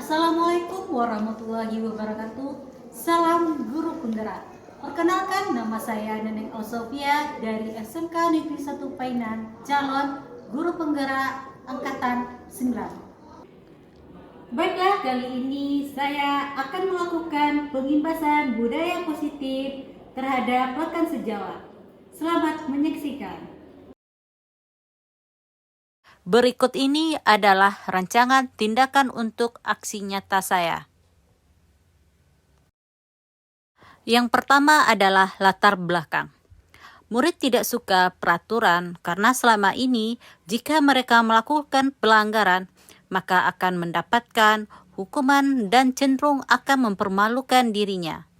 Assalamualaikum warahmatullahi wabarakatuh. Salam guru penggerak. Perkenalkan, nama saya Neneng Osofia dari SMK Negeri 1 Painan, calon guru penggerak angkatan 9. Baiklah, kali ini saya akan melakukan pengimbasan budaya positif terhadap rekan sejawat. Selamat menyaksikan. Berikut ini adalah rancangan tindakan untuk aksi nyata saya. Yang pertama adalah latar belakang. Murid tidak suka peraturan karena selama ini jika mereka melakukan pelanggaran, maka akan mendapatkan hukuman dan cenderung akan mempermalukan dirinya.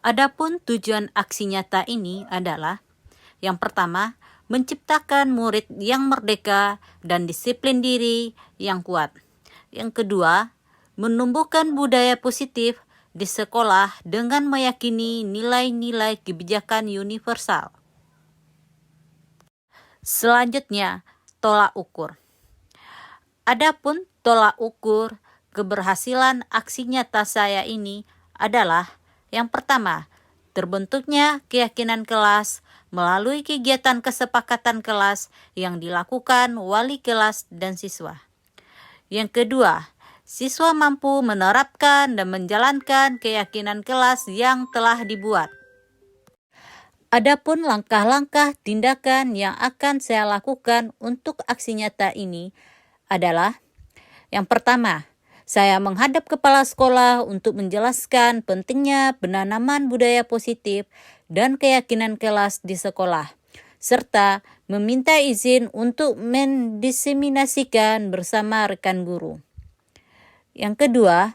Adapun tujuan aksi nyata ini adalah yang pertama, menciptakan murid yang merdeka dan disiplin diri yang kuat. Yang kedua, menumbuhkan budaya positif di sekolah dengan meyakini nilai-nilai kebijakan universal. Selanjutnya, tolak ukur. Adapun tolak ukur keberhasilan aksi nyata saya ini adalah yang pertama, terbentuknya keyakinan kelas melalui kegiatan kesepakatan kelas yang dilakukan wali kelas dan siswa. Yang kedua, siswa mampu menerapkan dan menjalankan keyakinan kelas yang telah dibuat. Adapun langkah-langkah tindakan yang akan saya lakukan untuk aksi nyata ini adalah yang pertama, saya menghadap kepala sekolah untuk menjelaskan pentingnya penanaman budaya positif dan keyakinan kelas di sekolah, serta meminta izin untuk mendiseminasikan bersama rekan guru. Yang kedua,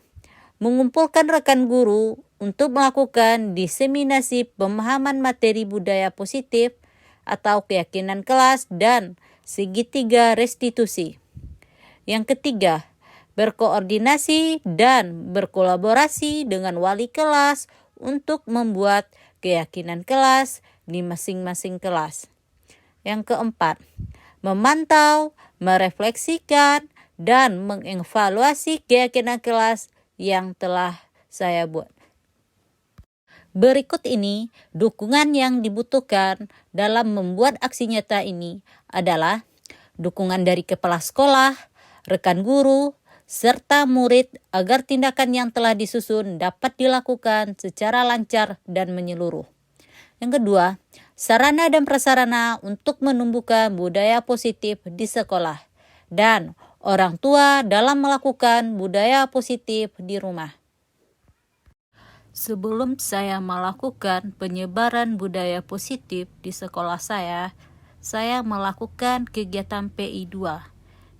mengumpulkan rekan guru untuk melakukan diseminasi pemahaman materi budaya positif atau keyakinan kelas dan segitiga restitusi. Yang ketiga, berkoordinasi dan berkolaborasi dengan wali kelas untuk membuat keyakinan kelas di masing-masing kelas. Yang keempat, memantau, merefleksikan, dan mengevaluasi keyakinan kelas yang telah saya buat. Berikut ini dukungan yang dibutuhkan dalam membuat aksi nyata ini adalah dukungan dari kepala sekolah, rekan guru, serta murid agar tindakan yang telah disusun dapat dilakukan secara lancar dan menyeluruh. Yang kedua, sarana dan prasarana untuk menumbuhkan budaya positif di sekolah dan orang tua dalam melakukan budaya positif di rumah. Sebelum saya melakukan penyebaran budaya positif di sekolah saya melakukan kegiatan PI2,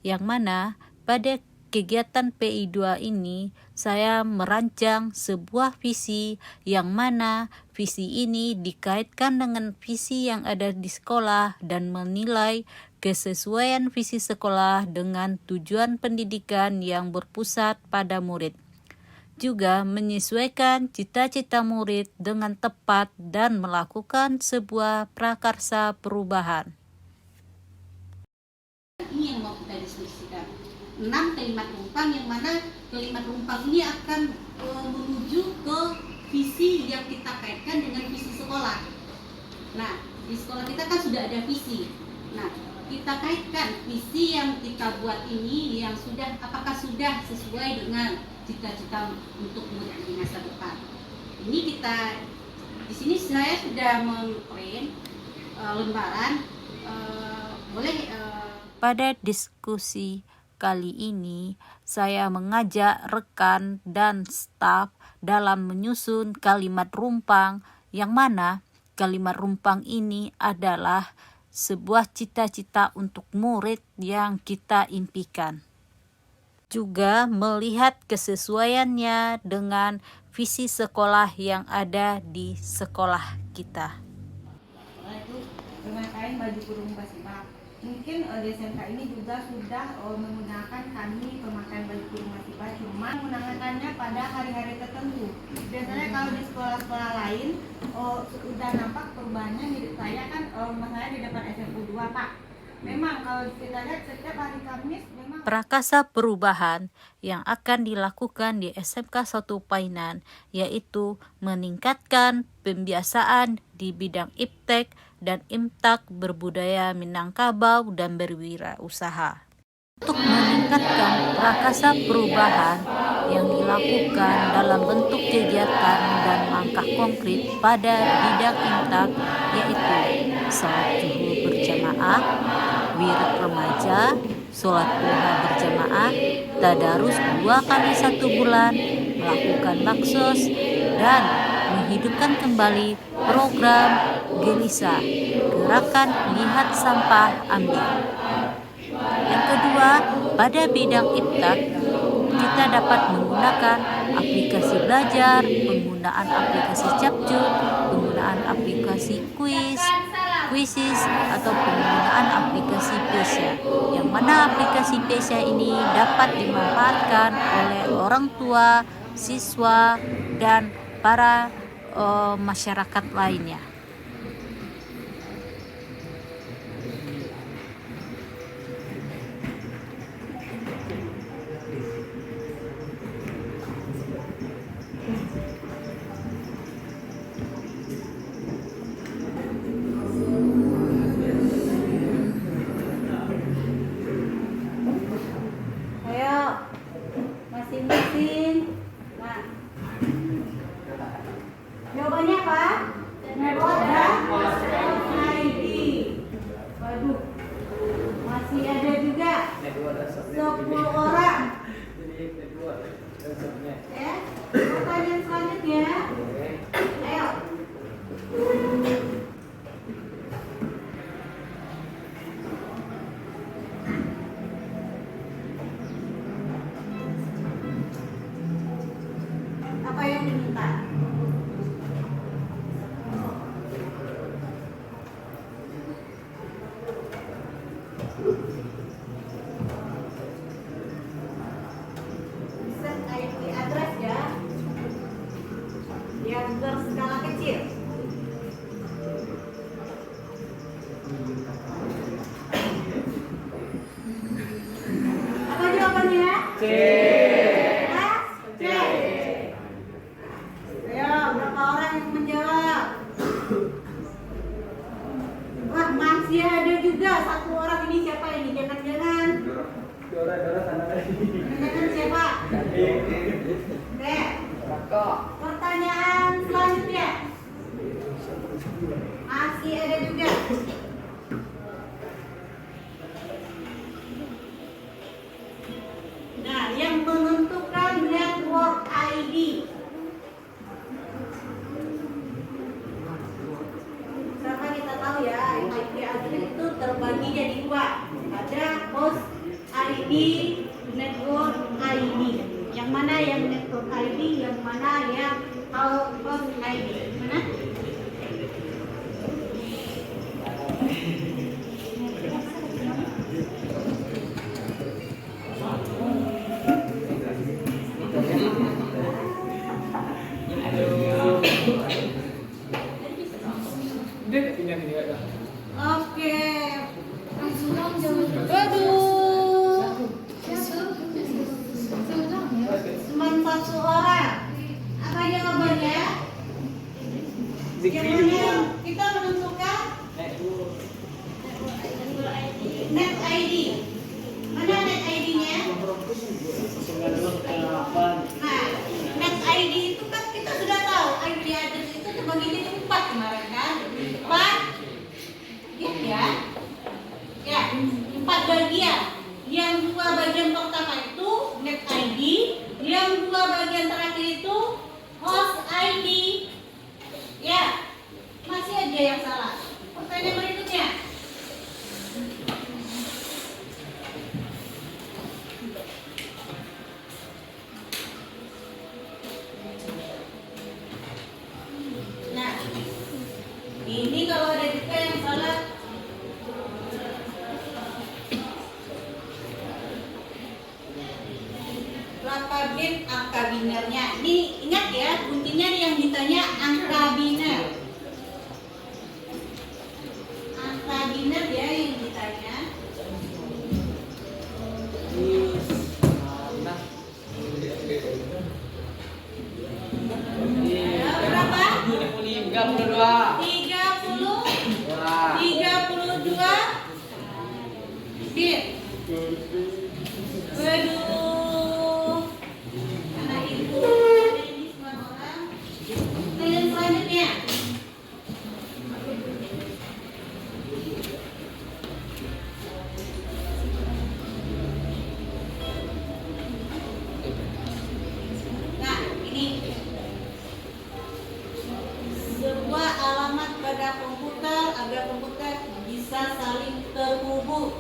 yang mana pada kegiatan PI2 ini saya merancang sebuah visi yang mana visi ini dikaitkan dengan visi yang ada di sekolah dan menilai kesesuaian visi sekolah dengan tujuan pendidikan yang berpusat pada murid. Juga menyesuaikan cita-cita murid dengan tepat dan melakukan sebuah prakarsa perubahan. Ini yang mau kita diskusikan. 6 kalimat rumpang yang mana kalimat rumpang ini akan menuju ke visi yang kita kaitkan dengan visi sekolah. Nah, di sekolah kita kan sudah ada visi. Nah, kita kaitkan visi yang kita buat ini yang apakah sudah sesuai dengan cita-cita untuk murid di masa depan. Ini di sini saya sudah memprint lembaran Pada diskusi kali ini, saya mengajak rekan dan staf dalam menyusun kalimat rumpang yang mana kalimat rumpang ini adalah sebuah cita-cita untuk murid yang kita impikan. Juga melihat kesesuaiannya dengan visi sekolah yang ada di sekolah kita. Itu pemakaian baju kurung basimak. Mungkin di SMK ini juga sudah menggunakan kami pemakaian baju kurung basimak, cuma menggunakannya pada hari-hari tertentu. Biasanya kalau di sekolah-sekolah lain sudah nampak perubahannya. Saya kan saya di depan SMU 2 Pak. Memang kalau kita lihat setiap hari Kamis memang prakasa perubahan yang akan dilakukan di SMK 1 Painan, yaitu meningkatkan pembiasaan di bidang iptek dan imtak berbudaya Minangkabau dan berwirausaha. Untuk meningkatkan prakasa perubahan yang dilakukan dalam bentuk kegiatan dan langkah konkret pada bidang imtak, yaitu salat zuhur berjamaah, wirid remaja, sholat duha berjamaah, tadarus 2 kali 1 bulan, melakukan baksos, dan menghidupkan kembali program Gelisa, gerakan lihat sampah ambil. Yang kedua, pada bidang iptak, kita dapat menggunakan aplikasi belajar, penggunaan aplikasi Capcut, penggunaan aplikasi Quizzes, atau penggunaan aplikasi Pesya, yang mana aplikasi Pesya ini dapat dimanfaatkan oleh orang tua, siswa, dan para masyarakat lainnya. Masing-masing. Nah, jawabannya apa? Network dan ID. Waduh, masih ada juga 10 orang. Ya, pertanyaan selanjutnya. Ayo. Apa yang diminta? Set IP address ya, yang berskala kecil. Apa jawabannya? C. Berapa orang yang menjawab? Wah, masih ada juga 1 orang. Ini siapa ini? Jangan-jangan siapa? Oke. Pertanyaan selanjutnya. Masih ada juga. Nah, yang menentukan network ID. Karena kita tahu ya, IP address itu terbagi jadi 2. Ada host ID, network ID. Yang mana yang network ID, yang mana yang host ID? Mana? Oke. Aduh. Cuma 1 orang. Apa jawabannya? Jawabannya kita menentukan net ID. Mana net ID-nya? Nah, net ID itu kan kita sudah tahu IP address itu terbagi jadi 4 kemarin kan? 4 ya. Ya, 4 bagian. Yang 2 bagian pertama itu net ID, yang 2 bagian terakhir itu host ID. Ya, masih aja yang salah. Pertanyaan berikutnya. Nah, ini kalau ada juga yang salah. Berapa bit angka binernya? Ini ingat ya, kuncinya yang ditanya angka biner. Angka biner ya yang ditanya. 32. Dit. Waduh. Anak ibu. Ini semua orang. Pertanyaan selanjutnya. Nah, ini sebuah alamat pada komputer agar komputer bisa saling terhubung.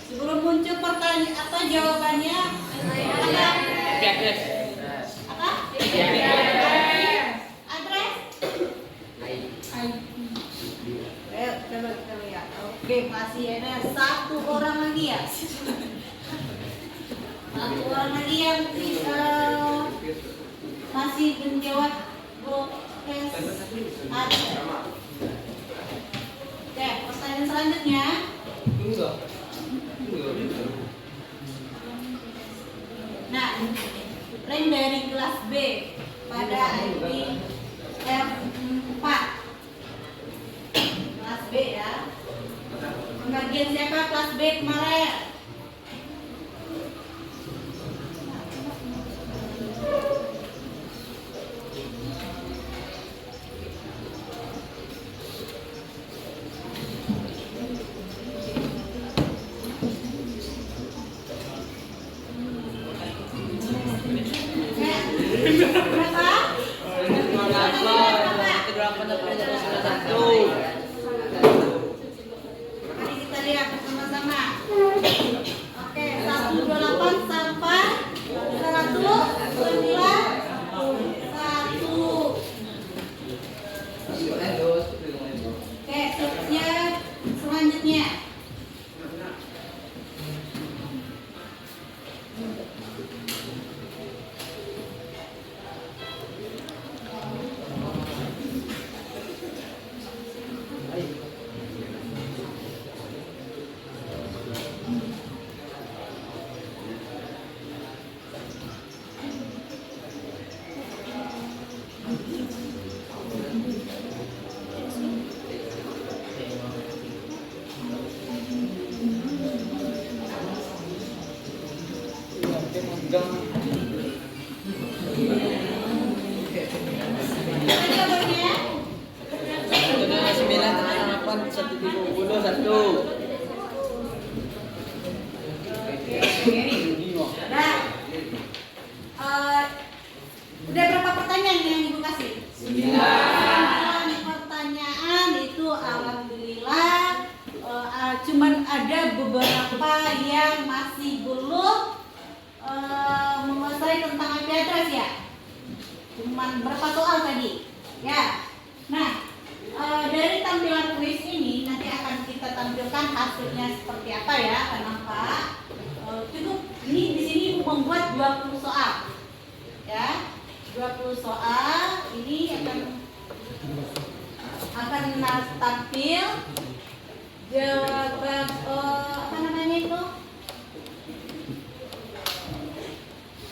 Sebelum muncul pertanyaan apa jawabannya? Apa? Adres? Ayo coba kita lihat. Oke, masih ada satu orang lagi ya. Satu orang lagi yang masih menjawab prokes. Oke, pertanyaan selanjutnya. Nah, rank dari kelas B pada ID F4. Kelas B ya. Pembagian siapa kelas B kemarin? Berapa? Mari kita lihat bersama-sama. Oke, 128 sampai 191. Oke, selanjutnya. Jawabannya? 1 Nah, udah berapa pertanyaan yang ibu kasih? 9 pertanyaan itu alhamdulillah. Cuman ada beberapa yang masih belum menguasai tentang IP address ya. Cuman berapa soal tadi? Ya. Nah, dari tampilan kuis ini nanti akan kita tampilkan hasilnya seperti apa ya, kenapa? Cukup ini di sini ibu membuat 20 soal. Ya. 20 soal ini akan tampil jawaban apa namanya itu?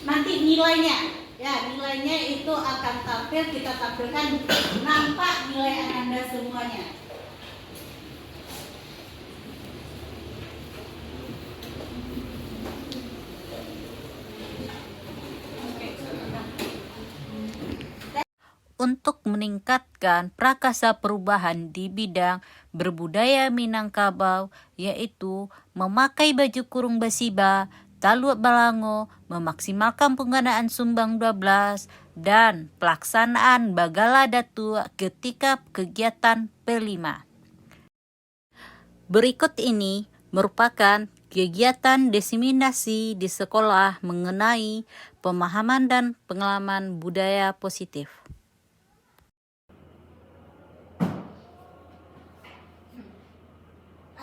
Nanti nilainya. Ya, nilainya itu akan tampil, kita tampilkan nampak nilai Anda semuanya. Untuk meningkatkan prakasa perubahan di bidang berbudaya Minangkabau, yaitu memakai baju kurung basiba, taluat balango, memaksimalkan penggunaan sumbang 12, dan pelaksanaan bagala datu ketika kegiatan P5. Berikut ini merupakan kegiatan diseminasi di sekolah mengenai pemahaman dan pengalaman budaya positif.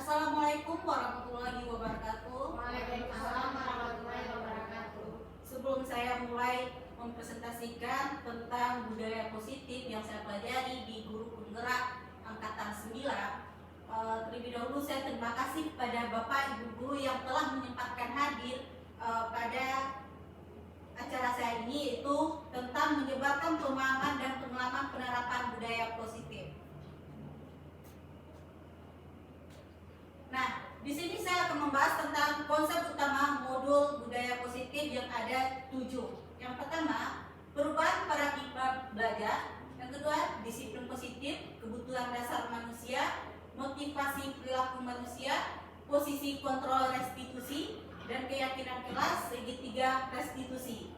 Assalamualaikum warahmatullahi wabarakatuh. Waalaikumsalam warahmatullahi wabarakatuh. Sebelum saya mulai mempresentasikan tentang budaya positif yang saya pelajari di Guru Penggerak Angkatan 9. Terlebih dahulu saya terima kasih kepada Bapak Ibu Guru yang telah menyempatkan hadir pada acara saya ini, yaitu tentang menyebarkan pemahaman dan pengalaman penerapan budaya positif. Nah, di sini saya akan membahas tentang konsep utama modul budaya positif yang ada 7. Yang pertama, perubahan paradigma belajar. Yang kedua, disiplin positif, kebutuhan dasar manusia, motivasi perilaku manusia, posisi kontrol restitusi, dan keyakinan kelas, segitiga restitusi.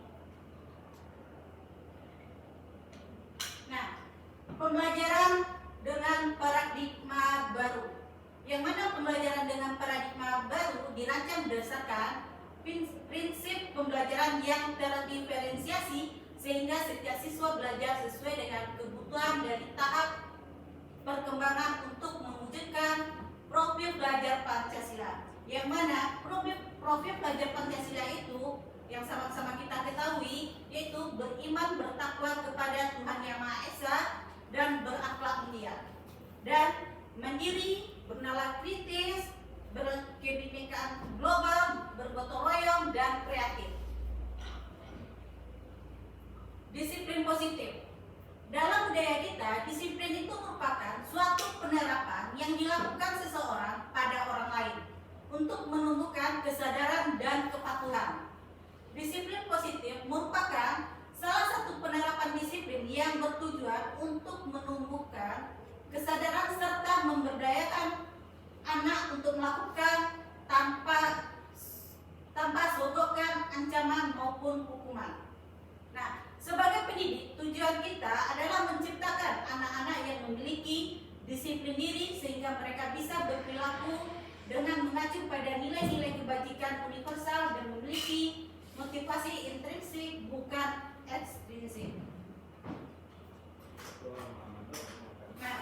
Nah, pembelajaran dengan paradigma baru. Yang mana pembelajaran dengan paradigma baru dirancang berdasarkan prinsip pembelajaran yang terdiferensiasi, sehingga setiap siswa belajar sesuai dengan kebutuhan dari tahap perkembangan untuk mewujudkan profil belajar Pancasila. Yang mana profil belajar Pancasila itu yang sama-sama kita ketahui, yaitu beriman bertakwa kepada Tuhan Yang Maha Esa dan berakhlak mulia, dan mandiri, bernalar kritis, berkebinekaan global, bergotong royong, dan kreatif. Disiplin positif. Dalam budaya kita, disiplin itu merupakan suatu penerapan yang dilakukan seseorang pada orang lain untuk menumbuhkan kesadaran dan kepatuhan. Disiplin positif merupakan salah satu penerapan disiplin yang bertujuan untuk menumbuhkan kesadaran serta memberdayakan anak untuk melakukan tanpa sodokkan ancaman maupun hukuman. Nah, sebagai pendidik, tujuan kita adalah menciptakan anak-anak yang memiliki disiplin diri sehingga mereka bisa berperilaku dengan mengacu pada nilai-nilai kebajikan universal dan memiliki motivasi intrinsik bukan ekstrinsik. Nah,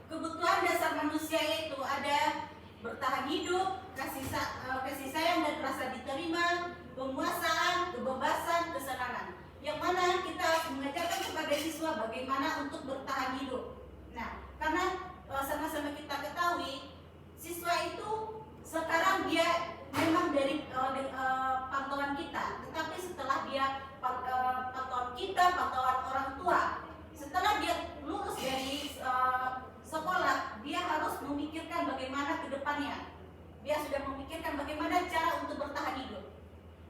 kebutuhan dasar manusia yaitu ada bertahan hidup, kasih sayang dan rasa diterima, penguasaan, kebebasan, kesenangan. Yang mana kita harus mengajarkan kepada siswa bagaimana untuk bertahan hidup. Nah, karena sama-sama kita ketahui, siswa itu sekarang dia memang dari pantauan kita, tetapi setelah dia pantauan kita, pantauan orang tua, setelah dia lulus dari sekolah, dia harus memikirkan bagaimana ke depannya. Dia sudah memikirkan bagaimana cara untuk bertahan hidup.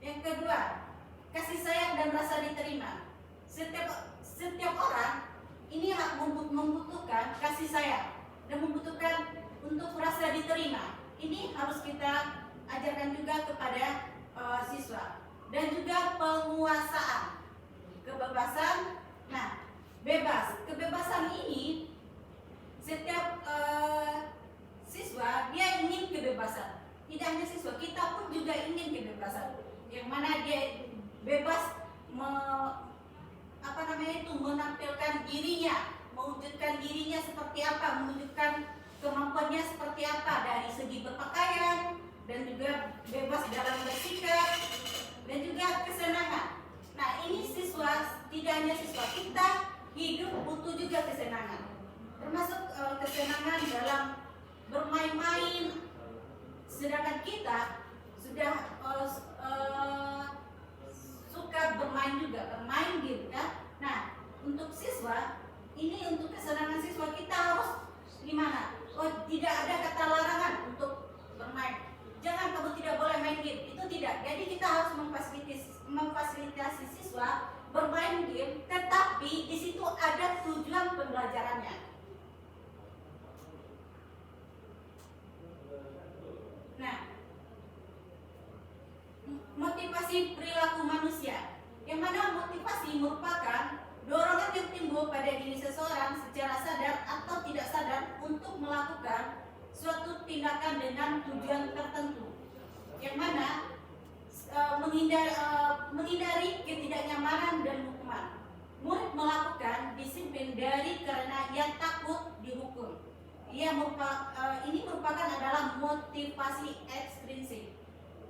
Yang kedua, kasih sayang dan rasa diterima. Setiap orang ini membutuhkan kasih sayang dan membutuhkan untuk rasa diterima. Ini harus kita ajarkan juga kepada siswa. Dan juga penguasaan, kebebasan. Nah, kebebasan ini setiap siswa dia ingin kebebasan. Tidak hanya siswa, kita pun juga ingin kebebasan. Yang mana dia bebas menampilkan dirinya, mewujudkan dirinya seperti apa, menunjukkan kemampuannya seperti apa dari segi berpakaian, dan juga bebas dalam bersikap, dan juga kesenangan. Nah, ini siswa, tidak hanya siswa, kita hidup butuh juga kesenangan, termasuk kesenangan dalam bermain-main. Sedangkan kita sudah suka bermain juga, bermain game kan. Nah, untuk siswa, ini untuk kesenangan siswa kita harus gimana? Oh, tidak ada kata larangan untuk bermain. Jangan kamu tidak boleh main game, itu tidak. Jadi kita harus memfasilitasi siswa bermain game, tetapi di situ ada tujuan pembelajarannya. Nah, motivasi perilaku manusia, yang mana motivasi merupakan dorongan yang timbul pada diri seseorang secara sadar atau tidak sadar untuk melakukan suatu tindakan dengan tujuan tertentu, yang mana menghindari ketidaknyamanan dan hukuman. Murid melakukan disiplin karena ia takut dihukum. Ini merupakan adalah motivasi ekstrinsik.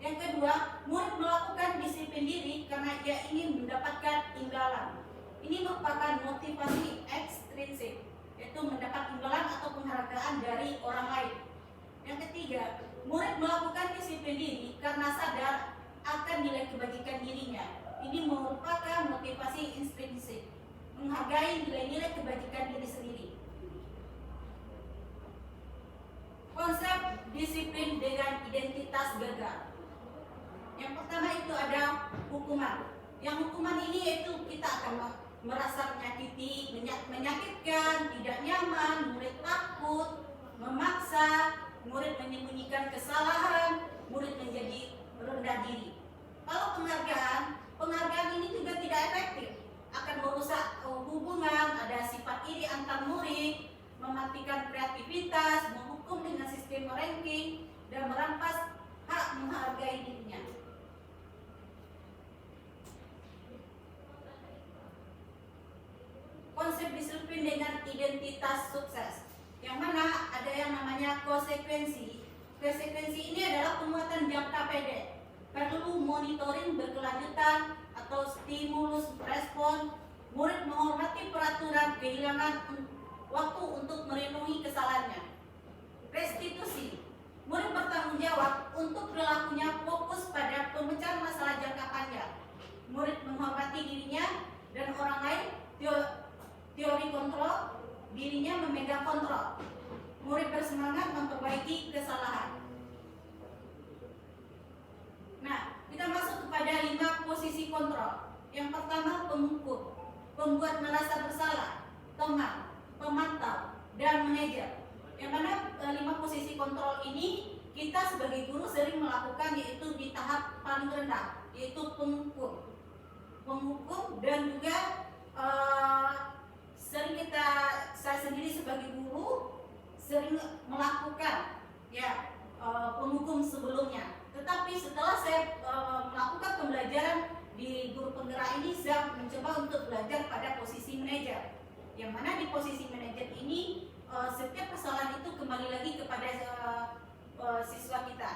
Yang kedua, murid melakukan disiplin diri karena ia ingin mendapatkan Ini merupakan motivasi ekstrinsik, yaitu mendapat imbalan atau penghargaan dari orang lain. Yang ketiga, murid melakukan disiplin diri karena sadar akan nilai kebajikan dirinya. Ini merupakan motivasi intrinsik, menghargai nilai-nilai kebajikan diri sendiri. Konsep disiplin dengan identitas gagal. Yang pertama itu ada hukuman. Yang hukuman ini yaitu kita akan merasa menyakitkan, tidak nyaman, murid takut, memaksa, murid menyembunyikan kesalahan, murid menjadi rendah diri. Kalau penghargaan ini juga tidak efektif, akan merusak hubungan, ada sifat iri antar murid, mematikan kreativitas, menghukum dengan sistem ranking, dan merampas hak menghargai dirinya. Konsep disiplin dengan identitas sukses, yang mana ada yang namanya konsekuensi. Konsekuensi ini adalah penguatan jangka pendek, perlu monitoring berkelanjutan atau stimulus respon, murid menghormati peraturan, kehilangan waktu untuk merenungi kesalahannya. Restitusi, murid bertanggung jawab untuk perilakunya, fokus pada pemecahan masalah jangka panjang. Murid menghormati dirinya dan orang lain, teori kontrol, dirinya memegang kontrol. Murid bersemangat memperbaiki kesalahan. Nah, kita masuk kepada 5 posisi kontrol. Yang pertama, pengukur, pembuat merasa bersalah, teman, pemantau, dan manajer. Yang mana 5 posisi kontrol ini kita sebagai guru sering melakukan, yaitu di tahap paling rendah, yaitu pengukur, dan juga saya sendiri sebagai guru sering melakukan penghukum sebelumnya. Tetapi setelah saya melakukan pembelajaran di guru penggerak ini, saya mencoba untuk belajar pada posisi manajer, yang mana di posisi manajer ini setiap kesalahan itu kembali lagi kepada siswa kita.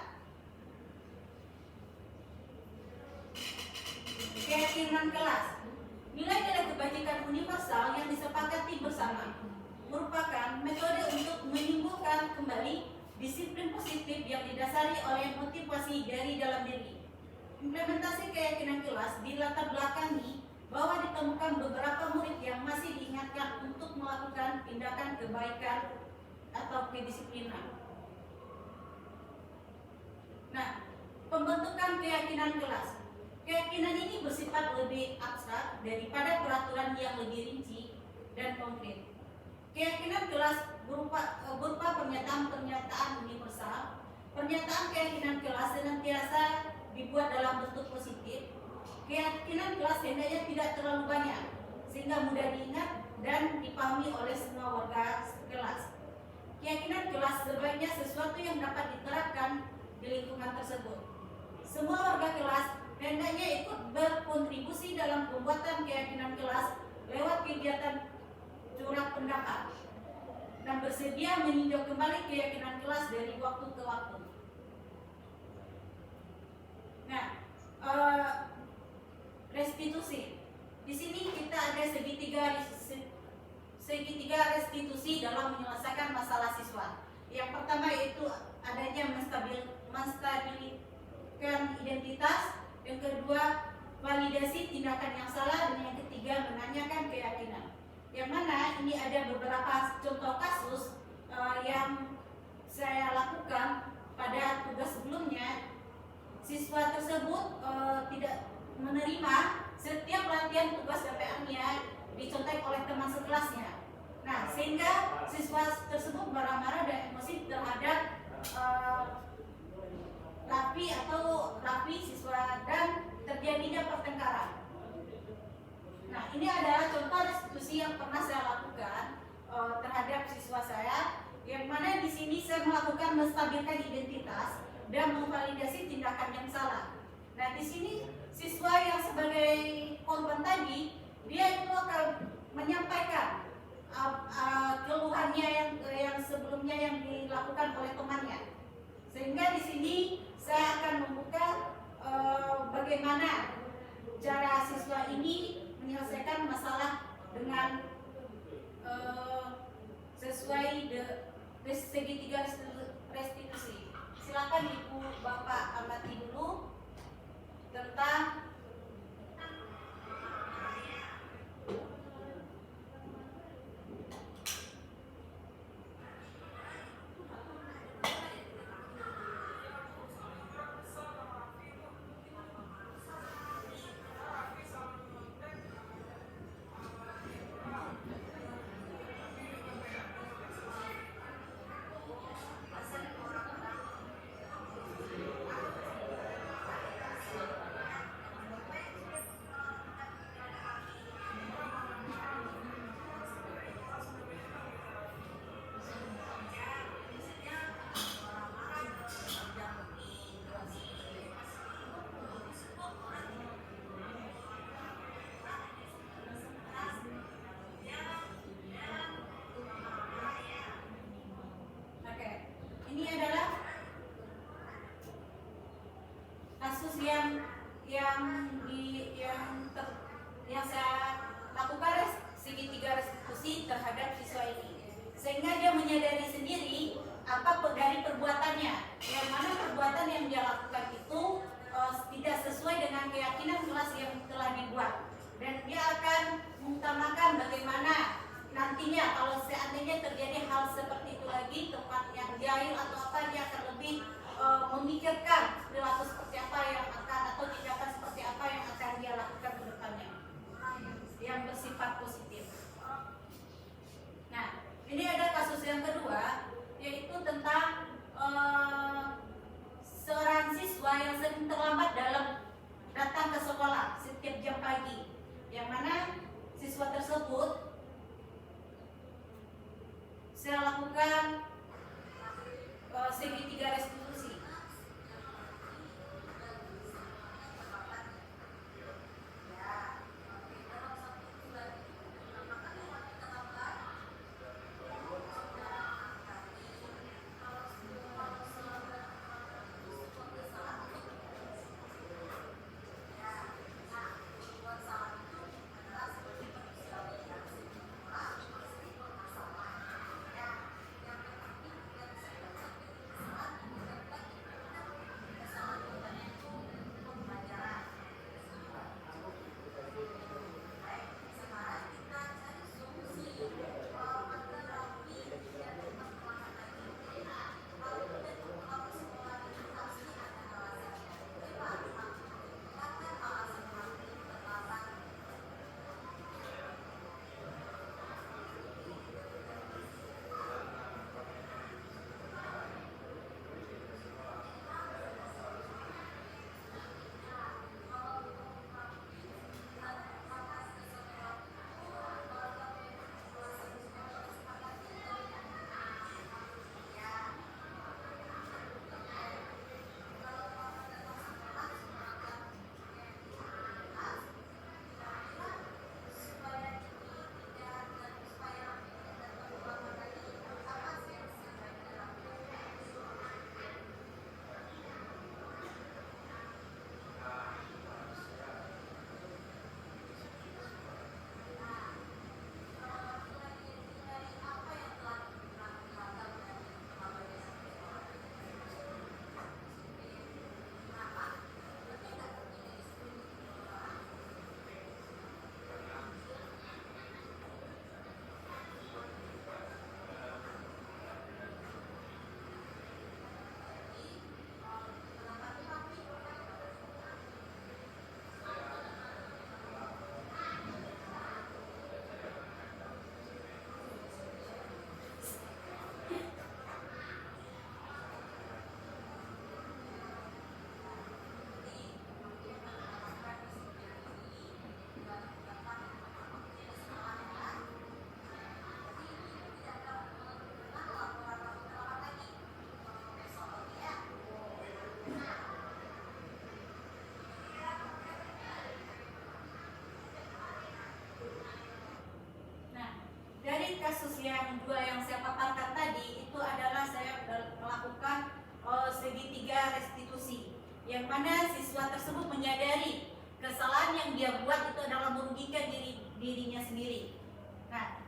Keyakinan kelas, nilai-nilai kebajikan universal yang disepakati bersama merupakan metode untuk menimbulkan kembali disiplin positif yang didasari oleh motivasi dari dalam diri. Implementasi keyakinan kelas dilatar belakangi bahwa ditemukan beberapa murid yang masih diingatkan untuk melakukan tindakan kebaikan atau kedisiplinan. Nah, pembentukan keyakinan kelas. Keyakinan ini bersifat lebih abstrak daripada peraturan yang lebih rinci dan konkret. Keyakinan kelas berupa pernyataan-pernyataan universal. Pernyataan keyakinan kelas senantiasa dibuat dalam bentuk positif. Keyakinan kelas hendaknya tidak terlalu banyak, sehingga mudah diingat dan dipahami oleh semua warga kelas. Keyakinan kelas sebaiknya sesuatu yang dapat diterapkan di lingkungan tersebut. Semua warga kelas hendaknya ikut berkontribusi dalam pembuatan keyakinan kelas lewat kegiatan curhat pendapat dan bersedia meninjau kembali keyakinan kelas dari waktu ke waktu. Nah, restitusi. Di sini kita ada segitiga restitusi dalam menyelesaikan masalah siswa. Yang pertama yaitu adanya menstabilkan identitas. Yang kedua, validasi tindakan yang salah, dan yang ketiga, menanyakan keyakinan. Yang mana ini ada beberapa contoh kasus yang saya lakukan pada tugas sebelumnya. Siswa tersebut tidak menerima setiap latihan tugas DPR-nya dicontek oleh teman sekelasnya. Nah, sehingga siswa tersebut marah-marah dan emosi terhadap Rafi siswa, dan terjadinya pertengkaran. Nah, ini adalah contoh restitusi yang pernah saya lakukan terhadap siswa saya, yang mana di sini saya melakukan menstabilkan identitas dan memvalidasi tindakan yang salah. Nah, di sini siswa yang sebagai korban tadi, dia itu akan menyampaikan keluhannya yang sebelumnya yang dilakukan oleh temannya. Sehingga di sini saya akan membuka bagaimana cara siswa ini menyelesaikan masalah dengan sesuai segitiga restitusi. Silakan Ibu Bapak amati dulu tentang ini adalah kasus yang saya lakukan segitiga restitusi terhadap siswa ini, sehingga dia menyadari sendiri apa dari perbuatannya, yang mana perbuatan yang dia lakukan itu tidak sesuai dengan keyakinan kelas yang telah dibuat, dan dia akan mengutamakan bagaimana nantinya kalau seandainya terjadi hal seperti itu lagi, tempat yang jahil atau apa, dia akan lebih memikirkan perilaku seperti apa yang akan, atau tindakan seperti apa yang akan dia lakukan ke depannya yang bersifat positif. Nah, ini ada kasus yang kedua, yaitu tentang seorang siswa yang sering terlambat dalam datang ke sekolah setiap jam pagi, yang mana siswa tersebut saya lakukan segitiga restitusi. Dari kasus yang dua yang saya paparkan tadi, itu adalah saya melakukan segitiga restitusi, yang mana siswa tersebut menyadari kesalahan yang dia buat itu adalah merugikan dirinya sendiri,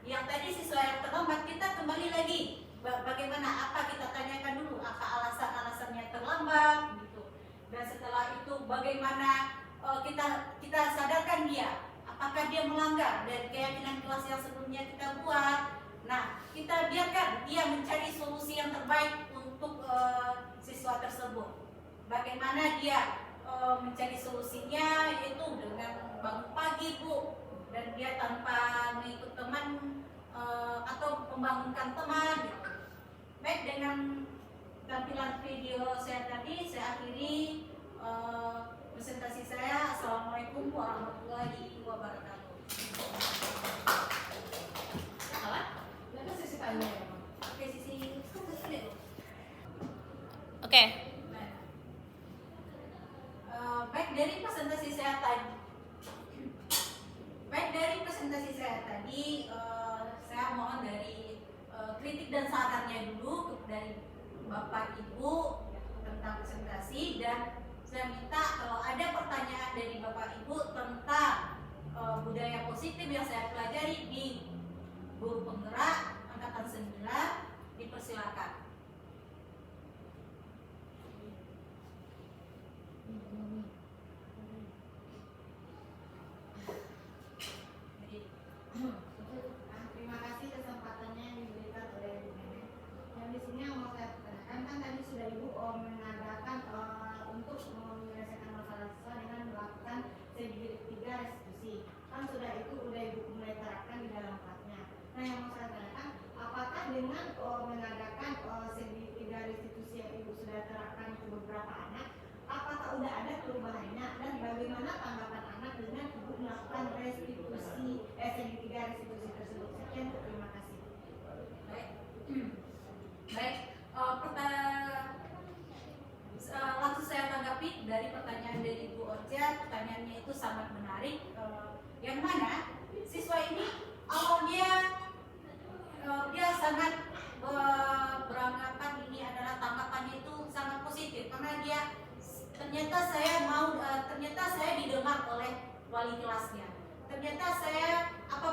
yang tadi siswa yang terlambat, kita kembali lagi bagaimana, apa kita tanyakan dulu apa alasan-alasannya terlambat gitu. Dan setelah itu bagaimana kita sadarkan dia apakah dia melanggar dari keyakinan kelas yang sebelumnya kita buat. Nah, kita biarkan dia mencari solusi yang terbaik untuk siswa tersebut. Bagaimana dia mencari solusinya, yaitu dengan bangun pagi Bu, dan dia tanpa mengikut teman atau membangunkan teman gitu. Baik, dengan tampilan video saya tadi saya akhiri presentasi saya. Assalamualaikum warahmatullahi wabarakatuh. Salah? Berapa sisi tanya ya? Oke, sisi dulu. Oke. Baik dari presentasi saya tadi, saya mohon dari kritik dan sarannya dulu dari Bapak Ibu tentang presentasi, dan saya minta kalau ada pertanyaan dari Bapak Ibu tentang budaya positif yang saya pelajari di Guru Penggerak Angkatan 9, dipersilakan. Terima kasih kesempatannya yang diberikan oleh Ibu Nenek. Yang di sini yang mau saya tanyakan, kan tadi sudah Ibu mengadakan untuk menyelesaikan masalah siswa dengan melakukan segitiga restitusi. Kan sudah itu udah Ibu mulai terapkan di dalam kelasnya. Nah, yang mau saya tanyakan, apakah dengan mengadakan segitiga restitusi yang Ibu sudah terapkan ke beberapa anak, apakah udah ada perubahannya, dan bagaimana tanggapan anak dengan Ibu melakukan restitusi segitiga restitusi tersebut? Sekian, terima kasih. Baik, langsung saya tanggapi dari pertanyaan dari Bu Ocha. Pertanyaannya itu sangat menarik, yang mana siswa ini awalnya dia sangat beranggapan ini adalah tanggapannya itu sangat positif, karena dia ternyata saya didengar oleh wali kelasnya, ternyata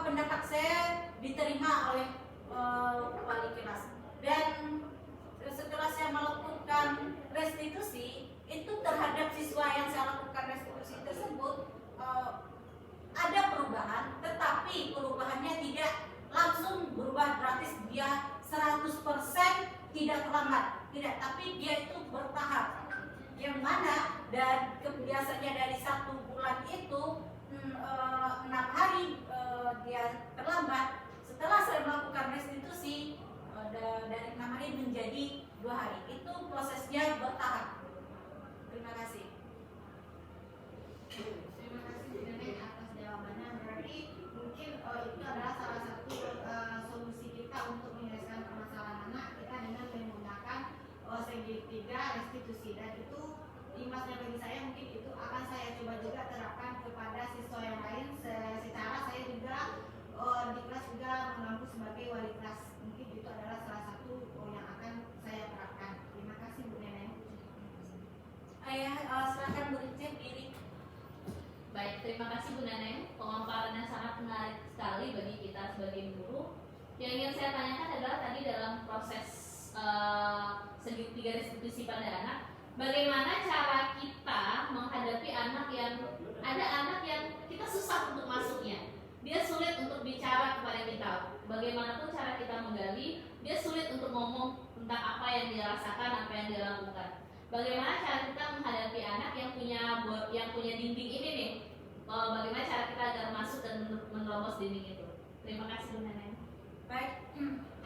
pendapat saya diterima oleh wali kelas. Dan setelah saya melakukan restitusi itu terhadap siswa yang saya lakukan restitusi tersebut, ada perubahan, tetapi perubahannya tidak langsung berubah gratis, dia 100% tidak terlambat, tidak, tapi dia itu bertahap, yang mana dan biasanya dari 1 bulan itu 6 hari dia terlambat. Setelah saya melakukan restitusi dari 6 hari menjadi 2 hari, itu prosesnya bertahap. Terima kasih. Terima kasih Bu Nenek atas jawabannya. Berarti mungkin itu adalah salah satu solusi kita untuk menyelesaikan permasalahan anak kita dengan menggunakan segitiga restitusi, dan itu imbasnya bagi saya mungkin itu akan saya coba juga terapkan kepada siswa yang lain. Secara saya juga di kelas juga mengampu sebagai wali kelas, mungkin itu adalah salah satu yang akan saya terapkan. Terima kasih Bu Nenek. Silakan Bu Rince diri. Baik, terima kasih Bu Neneng. Pemaparannya sangat menarik sekali bagi kita sebagai guru. Yang ingin saya tanyakan adalah tadi dalam proses segitiga restitusi pada anak, bagaimana cara kita menghadapi anak yang kita susah untuk masuknya, dia sulit untuk bicara kepada kita. Bagaimanapun cara kita menggali, dia sulit untuk ngomong tentang apa yang dia rasakan, apa yang dia lakukan. Bagaimana cara kita menghadapi anak yang punya dinding ini nih? Bagaimana cara kita agar masuk dan menerobos dinding itu? Terima kasih Bu Neneng. Baik,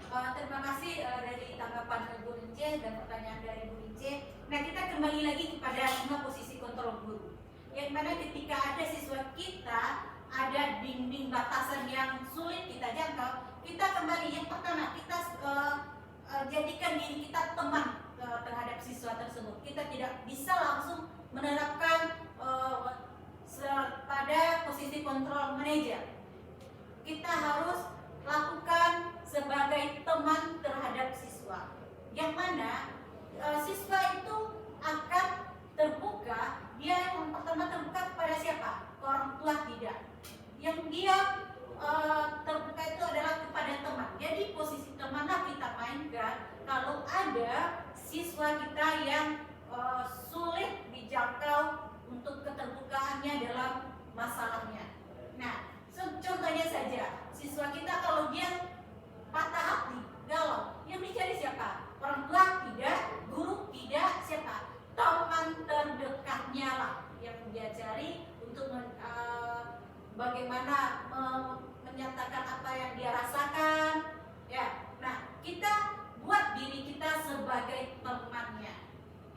terima kasih dari tanggapan Bu Rince dan pertanyaan dari Bu Rince. Nah, kita kembali lagi kepada 5 posisi kontrol guru, yang mana ketika ada siswa kita ada dinding batasan yang sulit kita jangkau, kita kembali yang pertama kita jadikan diri kita teman terhadap siswa tersebut. Kita tidak bisa langsung menerapkan pada posisi kontrol manajer. Kita harus lakukan sebagai teman terhadap siswa, yang mana siswa itu akan terbuka. Dia yang pertama terbuka kepada siapa? Orang tua tidak. Yang dia terbuka itu adalah kepada ada siswa kita yang sulit dijangkau untuk keterbukaannya dalam masalahnya. Nah, contohnya saja, siswa kita kalau dia patah hati, galau, yang dicari siapa? Orang tua tidak, guru tidak, siapa? Teman terdekatnya lah yang dia cari untuk bagaimana menyatakan apa yang dia rasakan. Ya, nah kita buat diri kita sebagai temannya.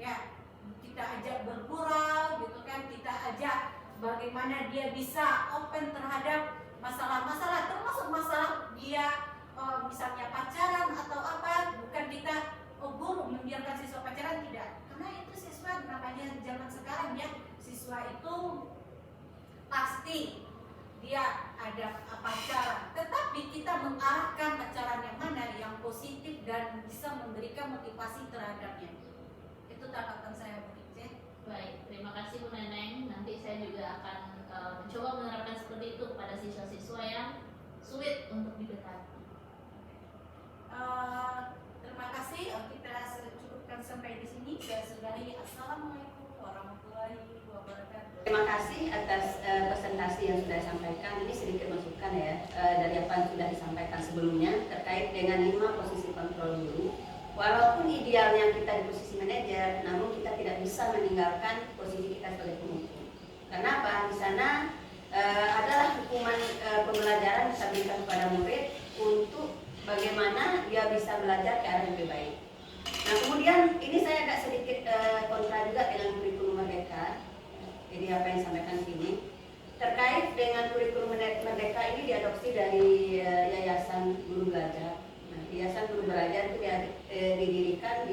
Ya, kita ajak bergurau, gitu kan? Kita ajak bagaimana dia bisa open terhadap masalah-masalah, termasuk masalah dia misalnya pacaran atau apa. Bukan kita guru membiarkan siswa pacaran, tidak, karena itu siswa namanya zaman sekarang ya, siswa itu pasti dia ada pacaran, tetapi kita mengarahkan pacaran yang mana yang positif dan bisa memberikan motivasi terhadapnya. Itu tanggapan saya, Bu Ice. Baik, terima kasih Bu Neneng. Nanti saya juga akan mencoba menerapkan seperti itu kepada siswa-siswa yang sulit untuk didekati. Terima kasih. Kita cukupkan sampai di sini. Saya sudahi. Assalamualaikum warahmatullahi wabarakatuh. Terima kasih atas presentasi yang sudah disampaikan. Ini sedikit masukan ya dari apa yang sudah disampaikan sebelumnya terkait dengan 5 posisi kontrol guru. Walaupun idealnya kita di posisi manajer, namun kita tidak bisa meninggalkan posisi kita sebagai pemimpin. Kenapa? Di sana adalah hukuman pembelajaran kita berikan kepada murid untuk bagaimana dia bisa belajar ke arah yang lebih baik. Nah, kemudian ini saya agak sedikit kontra juga dengan kurikulum merdeka. Jadi apa yang disampaikan di sini terkait dengan kurikulum merdeka ini diadopsi dari Yayasan Guru Belajar. Nah, Yayasan Guru Belajar itu didirikan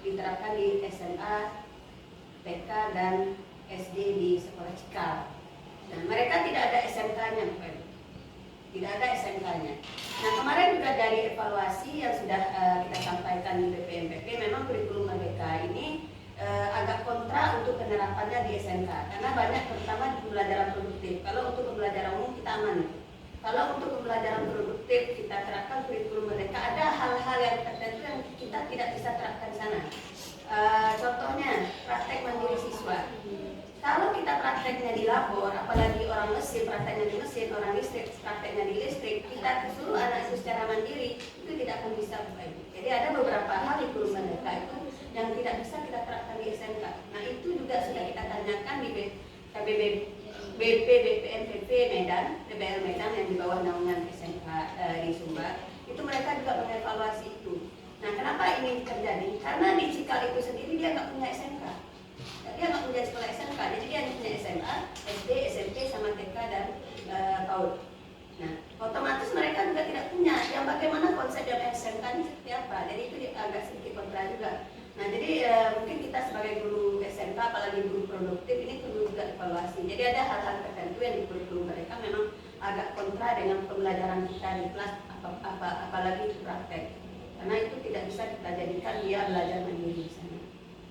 diterapkan di SMA, TK dan SD di Sekolah Cikal. Nah, mereka tidak ada SMK-nya, bukan? Tidak ada SMK-nya. Nah, kemarin juga dari evaluasi yang sudah kita sampaikan di BPMPP, memang kurikulum merdeka ini agak kontra untuk penerapannya di SMK karena banyak terutama di pembelajaran produktif. Kalau untuk pembelajaran umum kita aman. Kalau untuk pembelajaran produktif kita terapkan kurikulum merdeka, ada hal-hal yang tertentu yang kita tidak bisa terapkan di sana. Contohnya praktek mandiri siswa. Kalau kita prakteknya di labor, apalagi orang mesin prakteknya di mesin, orang listrik prakteknya di listrik, kita suruh anak itu secara mandiri, itu tidak akan bisa baik. Jadi ada beberapa hal di kurikulum merdeka itu yang tidak bisa kita terapkan di SMK. Nah, itu juga sudah kita tanyakan di BPMPP Medan, PBL Medan yang di bawah naungan SMK di Sumbar. Itu mereka juga mengevaluasi itu. Nah, kenapa ini terjadi? Karena di Cikal itu sendiri dia nggak punya SMK. Dia nggak punya sekolah SMK, jadi dia hanya punya SMA, SD, SMP, sama TK dan PAUD. Nah, otomatis mereka juga tidak punya yang bagaimana konsep yang SMK ini seperti apa. Jadi itu agak sedikit kontra juga. Nah, jadi mungkin kita sebagai guru SMK, apalagi guru produktif, ini perlu juga evaluasi. Jadi ada hal-hal tertentu yang di kurikulum mereka memang agak kontra dengan pembelajaran kita di kelas, apalagi itu praktek. Karena itu tidak bisa kita jadikan dia belajar mandiri di sana.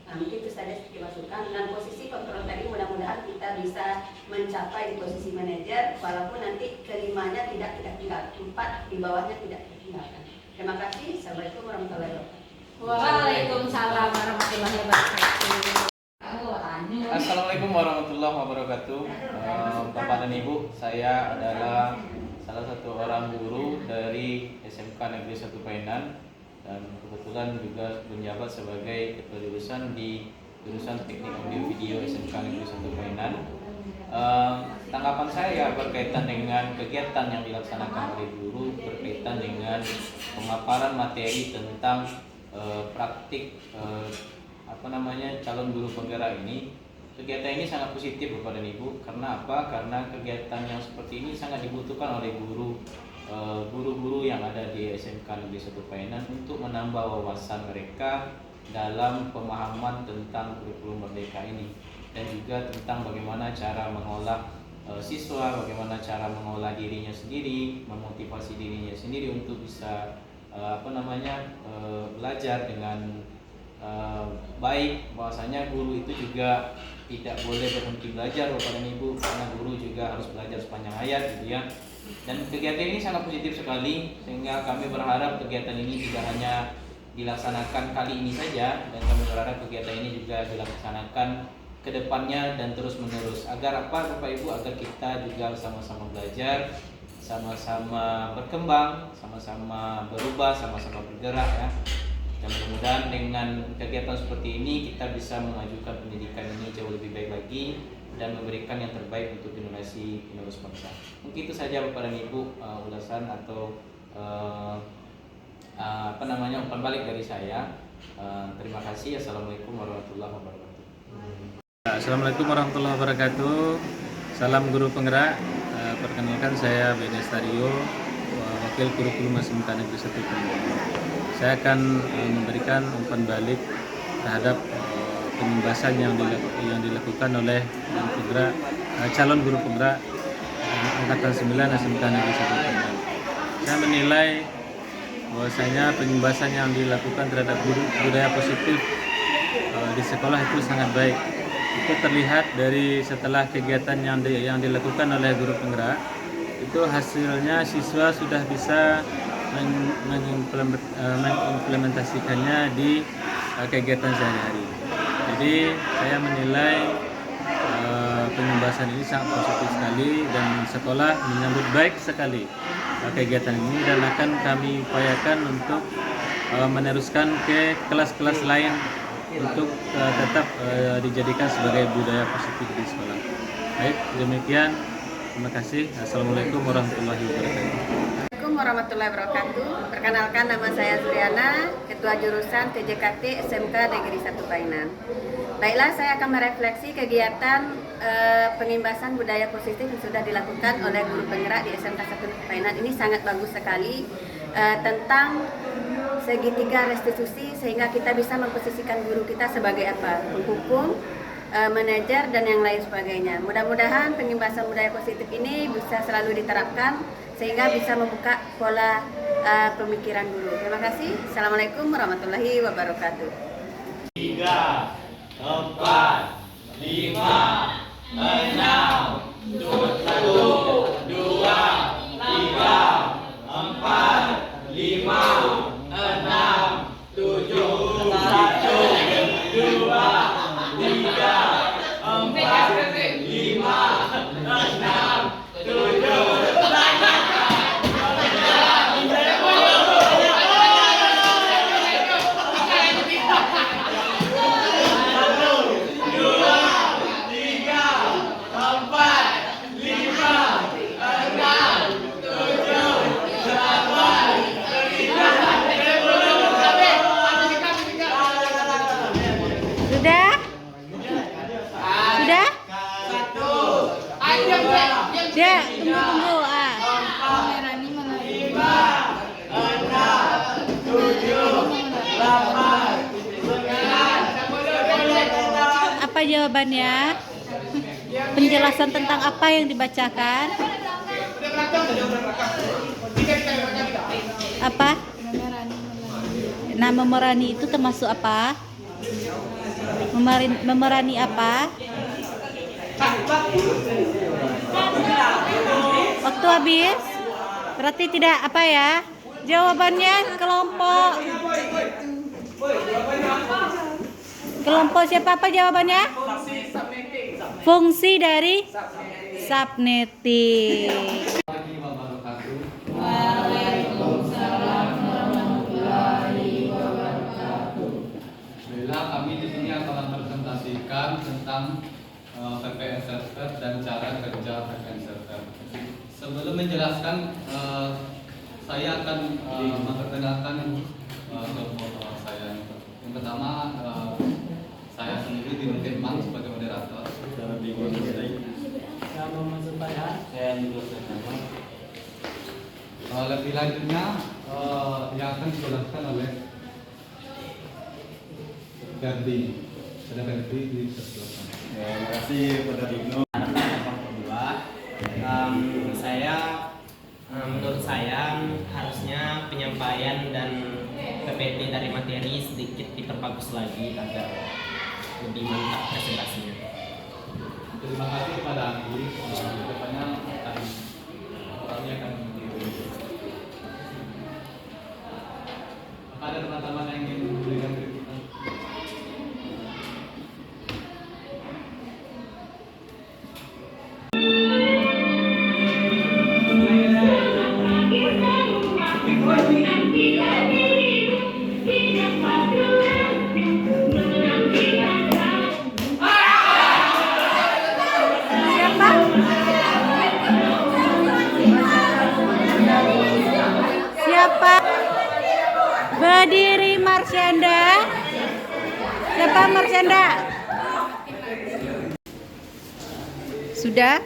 Nah, mungkin itu saja sedikit masukan. Dan posisi kontrol tadi mudah-mudahan kita bisa mencapai di posisi manajer, walaupun nanti kelimanya tidak kita tinggal, 4 di bawahnya tidak kita tinggalkan. Terima kasih. Assalamualaikum warahmatullahi wabarakatuh. Waalaikumsalam warahmatullahi wabarakatuh. Assalamualaikum warahmatullahi wabarakatuh. Bapak dan Ibu, saya adalah salah satu orang guru dari SMK Negeri 1 Painan dan kebetulan juga menjabat sebagai ketua jurusan di jurusan Teknik Audio Video SMK Negeri 1 Painan. Tanggapan saya berkaitan dengan kegiatan yang dilaksanakan oleh guru berkaitan dengan pemaparan materi tentang praktik calon guru penggerak ini. Kegiatan ini sangat positif Bapak dan Ibu. Karena apa? Karena kegiatan yang seperti ini sangat dibutuhkan oleh guru-guru yang ada di SMK Negeri 1 Painan untuk menambah wawasan mereka dalam pemahaman tentang kurikulum merdeka ini dan juga tentang bagaimana cara mengolah siswa, bagaimana cara mengolah dirinya sendiri, memotivasi dirinya sendiri untuk bisa belajar dengan baik. Bahwasanya guru itu juga tidak boleh berhenti belajar Bapak dan Ibu, karena guru juga harus belajar sepanjang hayat gitu ya. Dan kegiatan ini sangat positif sekali, sehingga kami berharap kegiatan ini tidak hanya dilaksanakan kali ini saja, dan kami berharap kegiatan ini juga dilaksanakan ke depannya dan terus menerus. Agar apa Bapak Ibu? Agar kita juga sama-sama belajar, sama-sama berkembang, sama-sama berubah, sama-sama bergerak ya. Dan mudah-mudahan dengan kegiatan seperti ini kita bisa memajukan pendidikan ini jauh lebih baik lagi dan memberikan yang terbaik untuk generasi penerus bangsa. Mungkin itu saja Bapak dan Ibu ulasan atau umpan balik dari saya. Terima kasih. Assalamualaikum warahmatullahi wabarakatuh. Assalamualaikum warahmatullahi wabarakatuh. Salam guru penggerak. Perkenalkan saya Benes Tario, Wakil Kurikulum SMK Negeri 1 Painan. Saya akan memberikan umpan balik terhadap penyembasan yang dilakukan oleh calon guru penggerak Angkatan 9 SMK Negeri 1 Painan. Saya menilai bahwasanya penyembasan yang dilakukan terhadap budaya positif di sekolah itu sangat baik. Itu terlihat dari setelah kegiatan yang dilakukan oleh guru penggerak, itu hasilnya siswa sudah bisa mengimplementasikannya di kegiatan sehari-hari. Jadi saya menilai penyembasan ini sangat positif sekali dan sekolah menyambut baik sekali kegiatan ini, dan akan kami upayakan untuk meneruskan ke kelas-kelas lain untuk tetap dijadikan sebagai budaya positif di sekolah. Baik, demikian. Terima kasih. Assalamualaikum warahmatullahi wabarakatuh. Assalamualaikum warahmatullahi wabarakatuh. Perkenalkan, nama saya Zuriana, Ketua Jurusan TJKT SMK Negeri 1 Painan. Baiklah, saya akan merefleksi kegiatan pengimbasan budaya positif yang sudah dilakukan oleh guru penggerak di SMK 1 Painan. Ini sangat bagus sekali tentang segitiga restitusi, sehingga kita bisa memposisikan guru kita sebagai apa? Penghukum, manajer, dan yang lain sebagainya. Mudah-mudahan pengimbasan budaya positif ini bisa selalu diterapkan sehingga bisa membuka pola pemikiran guru. Terima kasih. Assalamualaikum warahmatullahi wabarakatuh. 3, 4, 5, 6, 1, 2, 3, 4, 5, 6, 7, 1, 2, 3, 4, 5, 6, 7. Sudah? Sudah? Dia tunggu. Apa jawabannya? Penjelasan tentang apa yang dibacakan? Apa? Nah, memerani itu termasuk apa? Memerani apa? Waktu habis. Berarti tidak apa ya? Jawabannya kelompok siapa, apa jawabannya? Fungsi dari subnetik. Kami di sini akan mempresentasikan tentang VPN server dan cara kerja VPN server. Sebelum menjelaskan, saya akan memperkenalkan kelompok saya. Yang pertama, saya sendiri Dino Firman sebagai moderator. Lebih lanjutnya yang akan dijelaskan oleh Ferdi. Ada Ferdi di sebelah sana. Terima kasih Pada Dino. Menurut saya harusnya penyampaian dan PPT dari materi sedikit diperbagus lagi agar lebih mantap presentasinya. Terima kasih kepada Anggi. Depannya orangnya akan begitu. Ada teman-teman yang Berdiri Marsyanda. Siapa Marsyanda? Sudah?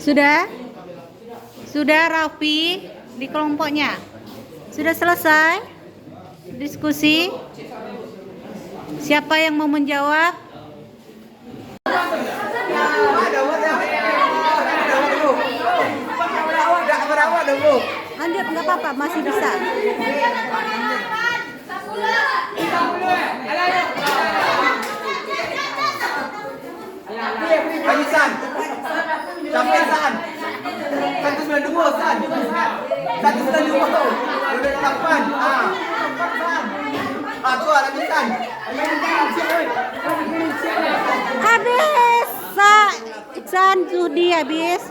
Sudah? Sudah Raffi di kelompoknya? Sudah selesai diskusi? Siapa yang mau menjawab? Lanjut, nggak apa-apa, masih bisa. San, sampai San, 192 San, 192, udah 8, tuh lagi San. Habis, San Judi habis.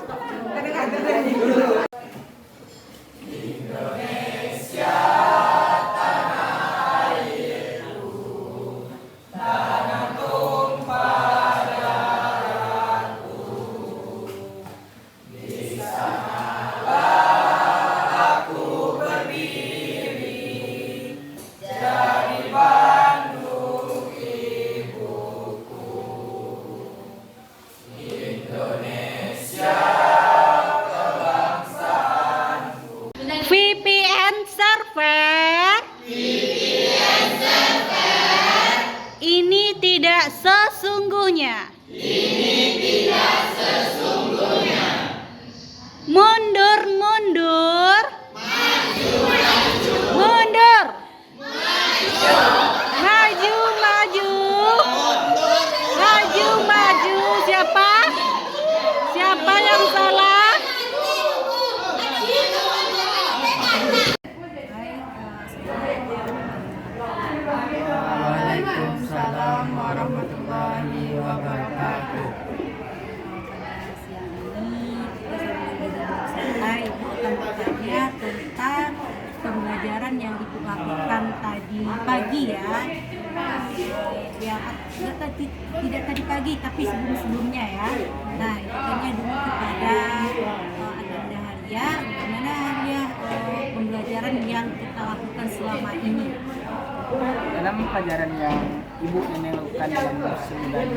VPN server ini tidak sesungguhnya. Mundur, mundur. Mundur. Maju, maju. Maju, maju. Siapa? Siapa yang salah? Waalaikumsalam warahmatullahi wabarakatuh. Pada siang ini kita santai akan bertanya tentang pembelajaran yang dilakukan tadi pagi ya. Tidak tadi pagi tapi sebelumnya ya. Nah, itu tanya dulu kepada Ananda Haria, bagaimana Haria pembelajaran yang kita lakukan selama ini. Dalam pelajaran yang ibu nenek lakukan dalam sebulan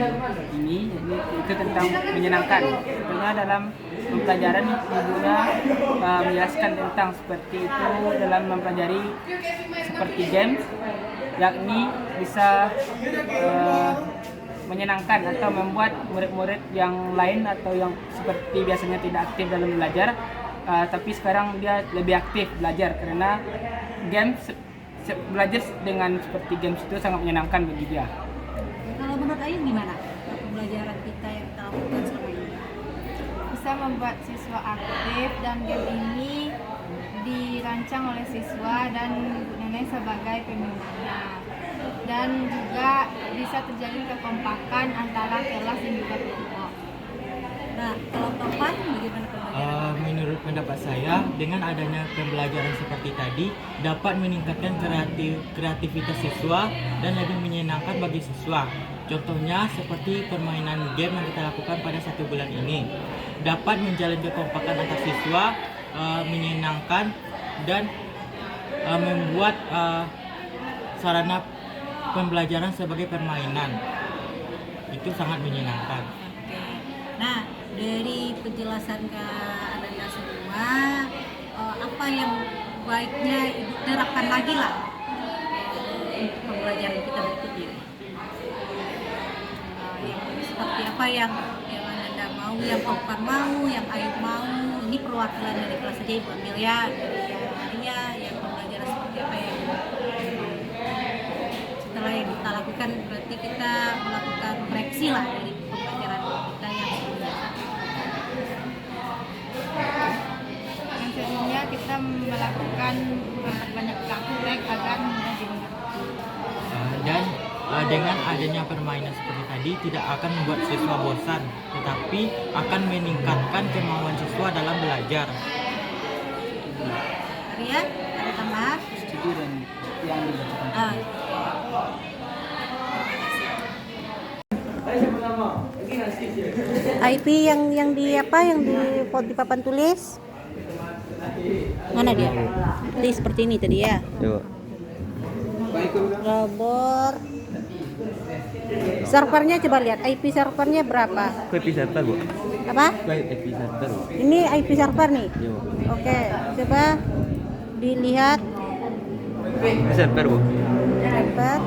ini, jadi itu tentang menyenangkan. Tentunya dalam pembelajaran ibunya menjelaskan tentang seperti itu dalam mempelajari seperti games, yakni bisa menyenangkan atau membuat murid-murid yang lain atau yang seperti biasanya tidak aktif dalam belajar, tapi sekarang dia lebih aktif belajar karena games. Belajar dengan seperti games itu sangat menyenangkan bagi dia. Kalau menurut Ayu gimana pembelajaran kita yang kita lakukan selama ini? Bisa membuat siswa aktif dan game ini dirancang oleh siswa dan Bu Nenek sebagai pemimpinnya. Dan juga bisa terjalin kekompakan antara kelas dan juga kelompok. Nah, kalau Topan bagaimana pembelajaran? Menurut pendapat saya, dengan adanya pembelajaran seperti tadi dapat meningkatkan kreativitas siswa dan lebih menyenangkan bagi siswa. Contohnya seperti permainan game yang kita lakukan pada 1 bulan ini dapat menjalin kekompakan antar siswa, menyenangkan dan membuat sarana pembelajaran sebagai permainan itu sangat menyenangkan. Nah, dari penjelasan Kak Ananda semua, apa yang baiknya Ibu terapkan lagi lah untuk pembelajaran kita berikutnya? Yang seperti apa yang Ananda mau, yang Topan mau, yang Ayu mau? Ini perwakilan dari kelas saja Ibu ambil ya, dari Maria, yang pembelajaran seperti apa yang setelah yang kita lakukan, berarti kita melakukan koreksi lah dari pembelajaran kita yang sebelumnya. Yang sebelumnya kita melakukan banyak praktek agar mudah dimengerti. Dan dengan adanya permainan seperti tadi tidak akan membuat siswa bosan, tetapi akan meningkatkan kemauan siswa dalam belajar. Ria, ada tambahan? Setuju dan yang dibacakan. IP yang di apa yang di papan tulis? Mana dia? Tadi seperti ini tadi ya. Robot. Servernya coba lihat IP servernya berapa? IP server, Bu. Apa? IP server. Ini IP server nih. Iya, Bu. Oke, coba dilihat Server, Bu. server.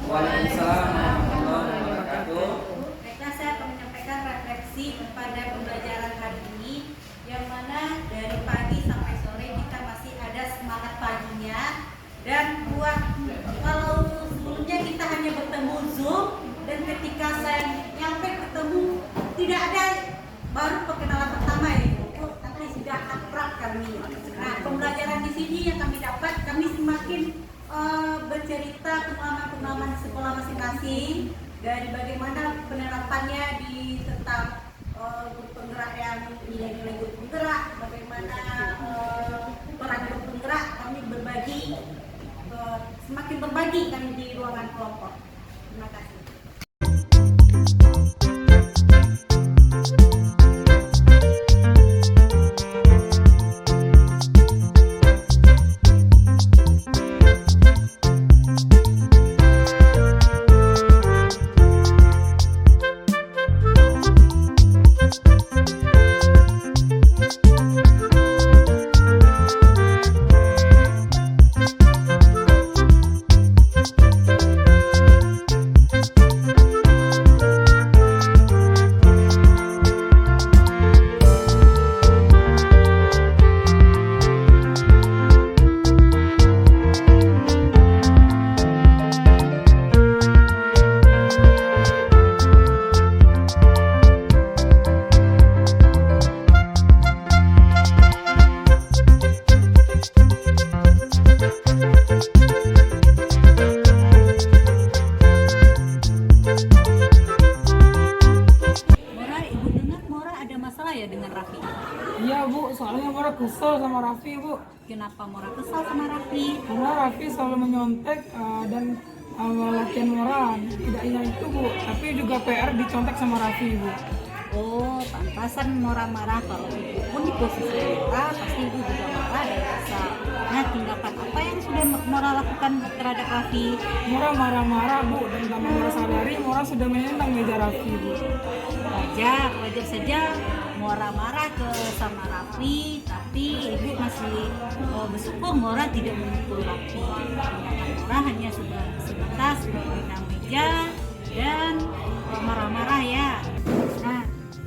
Waalaikumsalam warahmatullahi wabarakatuh. Baiklah, saya akan menyampaikan refleksi kepada pembelajaran hari ini, yang mana dari pagi sampai sore kita masih ada semangat paginya. Dan buat kalau sebelumnya kita hanya bertemu Zoom, dan ketika saya nyampe ketemu tidak ada, baru perkenalan pertama ya, tapi sudah akrab kami. Nah, pembelajaran di sini yang kami dapat, kami semakin bercerita pengalaman-pengalaman di sekolah masing-masing, dari bagaimana penerapannya di tentang guru penggerak yang nilai-nilai guru penggerak, bagaimana peran guru penggerak, kami berbagi, semakin berbagi kami di ruangan kelompok. Terima kasih. Iya Bu, soalnya Mora kesel sama Raffi Bu. Kenapa Mora kesel sama Raffi? Karena Raffi selalu menyontek dan latihan Mora. Tidak hanya itu Bu, tapi juga PR dicontek sama Raffi Bu. Oh, pantasan Mora marah. Kalau ibu pun di posisi Mora, pasti ibu juga marah dan kesal. Nah, tindakan apa yang sudah Mora lakukan terhadap Raffi? Mora marah-marah Bu, dan tanpa Mora sadari, Mora sudah menendang meja Raffi Bu. Wajar saja Mora marah sama Raffi, tapi ibu masih bersyukur Mora tidak memukul Raffi. Mora hanya sebatas menendang meja dan marah-marah ya. Nah,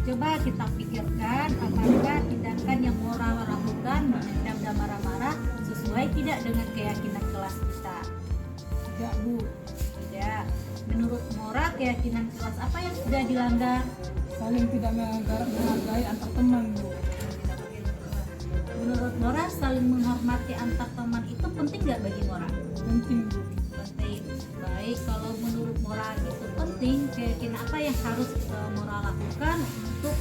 Coba kita pikirkan apakah tindakan yang Mora lakukan menendang dan marah-marah sesuai tidak dengan keyakinan kelas kita? Tidak, Bu. Tidak. Menurut Mora, keyakinan kelas apa yang sudah dilanggar? Saling tidak menghargai antar teman, Bu. Menurut Mora, saling menghormati antar teman itu penting nggak bagi Mora? Penting, Bu. Penting. Baik, kalau menurut Mora itu penting, keyakinan apa yang harus Mora lakukan untuk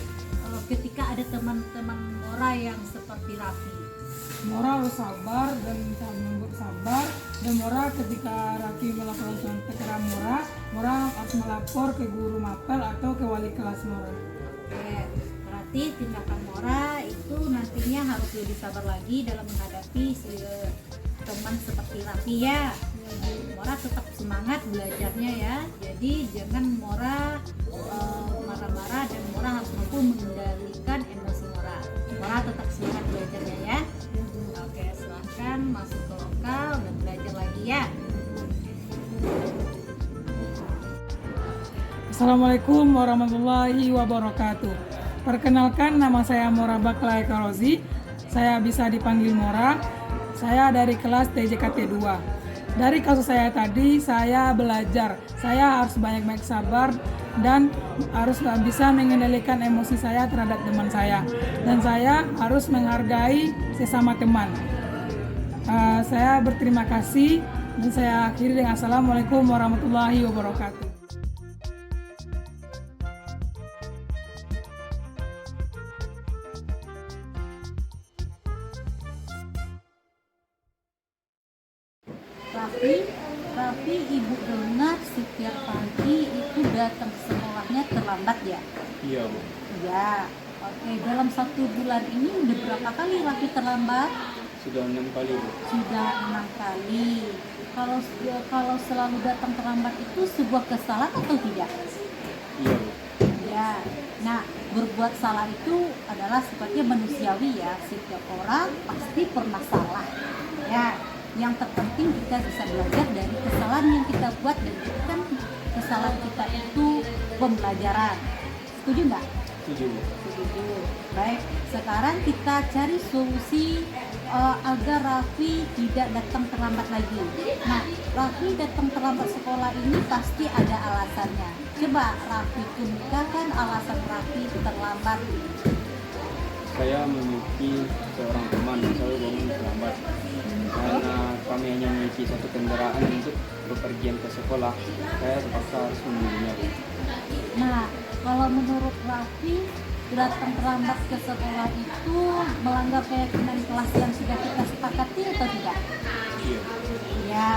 ketika ada teman-teman Mora yang seperti Raffi? Mora harus sabar dan sabar. Dan Mora ketika Raffi melakukan contek ke Mora harus melapor ke guru mapel atau ke wali kelas Mora. Oke, berarti tindakan Mora itu nantinya harus lebih sabar lagi dalam menghadapi teman seperti Raffi ya. Mora tetap semangat belajarnya ya. Jadi jangan Mora marah-marah dan Mora harus mampu mengendalikan emosi Mora. Mora tetap semangat belajarnya ya. Oke, silahkan masuk ke lokal dan belajar lagi ya. Assalamualaikum warahmatullahi wabarakatuh. Perkenalkan, nama saya Mora Baklai Karozi. Saya bisa dipanggil Mora. Saya dari kelas TJKT 2. Dari kasus saya tadi, saya belajar. Saya harus banyak-banyak sabar dan harus bisa mengendalikan emosi saya terhadap teman saya. Dan saya harus menghargai sesama teman. Saya berterima kasih dan saya akhiri dengan Assalamualaikum warahmatullahi wabarakatuh. Raffi, ibu dengar setiap pagi itu datang ke sekolahnya terlambat ya? Iya, Bu. Ya, oke. Dalam 1 bulan ini udah berapa kali Raffi terlambat? Sudah 6 kali, Bu. Sudah 6 kali. Kalau selalu datang terlambat itu sebuah kesalahan atau tidak? Iya, Bu. Ya. Nah, berbuat salah itu adalah sifatnya manusiawi ya. Setiap orang pasti pernah salah. Ya. Yang terpenting kita bisa belajar dari kesalahan yang kita buat dan kan kesalahan kita itu pembelajaran. Setuju nggak? Setuju, Bu. Setuju. Baik, sekarang kita cari solusi agar Raffi tidak datang terlambat lagi. Nah, Raffi datang terlambat sekolah ini pasti ada alasannya. Coba Raffi kemukakan alasan Raffi terlambat. Saya memiliki seorang teman yang selalu bangun terlambat. Karena kami hanya memiliki satu kendaraan untuk bepergian ke sekolah, saya terpaksa harus menunggunya. Nah, kalau menurut Raffi, datang terlambat ke sekolah itu melanggar keyakinan kelas yang sudah kita sepakati atau tidak? Iya. Ya.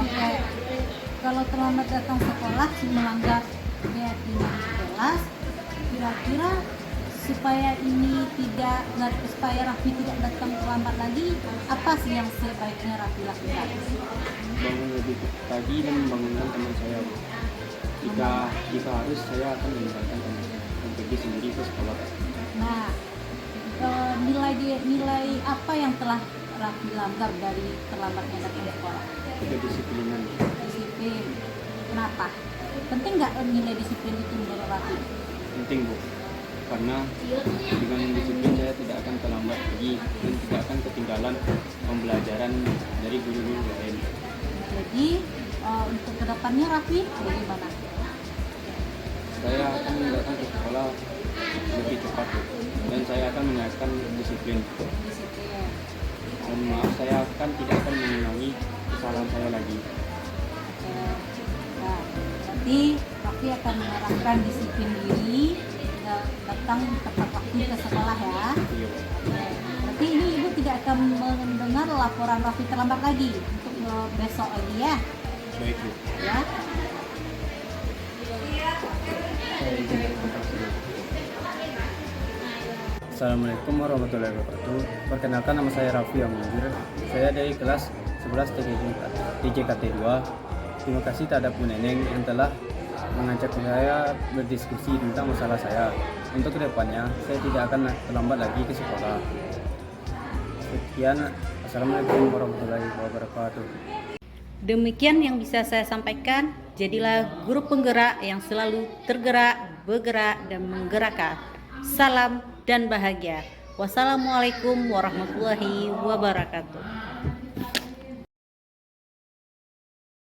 Oke. Kalau terlambat datang sekolah melanggar keyakinan kelas, kira-kira supaya Raffi tidak datang terlambat lagi, apa sih yang sebaiknya Raffi lakukan? Bangun lebih pagi dan membangunkan teman saya, Bu. Jika harus, saya akan meninggalkan teman saya dan pergi sendiri ke sekolah. Nah, nilai apa yang telah Raffi langgar dari terlambatnya datang sekolah? Kedisiplinan. Disiplin. Kenapa? Penting nggak nilai disiplin itu menurut Raffi? Penting, Bu. Karena dengan disiplin saya tidak akan terlambat lagi dan tidak akan ketinggalan pembelajaran dari guru-guru lain. Jadi untuk kedepannya Raffi bagaimana? Saya akan datang ke sekolah lebih cepat, Bu. Dan saya akan menyiapkan disiplin. Dan maaf, saya tidak akan mengulangi kesalahan saya lagi. Nah, berarti Raffi akan menerapkan disiplin diri, datang tepat waktu ke sekolah ya. Iya. Berarti ini ibu tidak akan mendengar laporan Raffi terlambat lagi untuk besok lagi ya. Baik, Bu. Ya. Assalamualaikum warahmatullahi wabarakatuh. Perkenalkan, nama saya Raffi Amunjir. Saya dari kelas 11 TJKT 2. Terima kasih terhadap Bu Neneng yang telah mengajak saya berdiskusi tentang masalah saya. Untuk kedepannya, saya tidak akan terlambat lagi ke sekolah. Sekian, Assalamualaikum warahmatullahi wabarakatuh. Demikian yang bisa saya sampaikan. Jadilah guru penggerak yang selalu tergerak, bergerak, dan menggerakkan. Salam dan bahagia. Wassalamualaikum warahmatullahi wabarakatuh.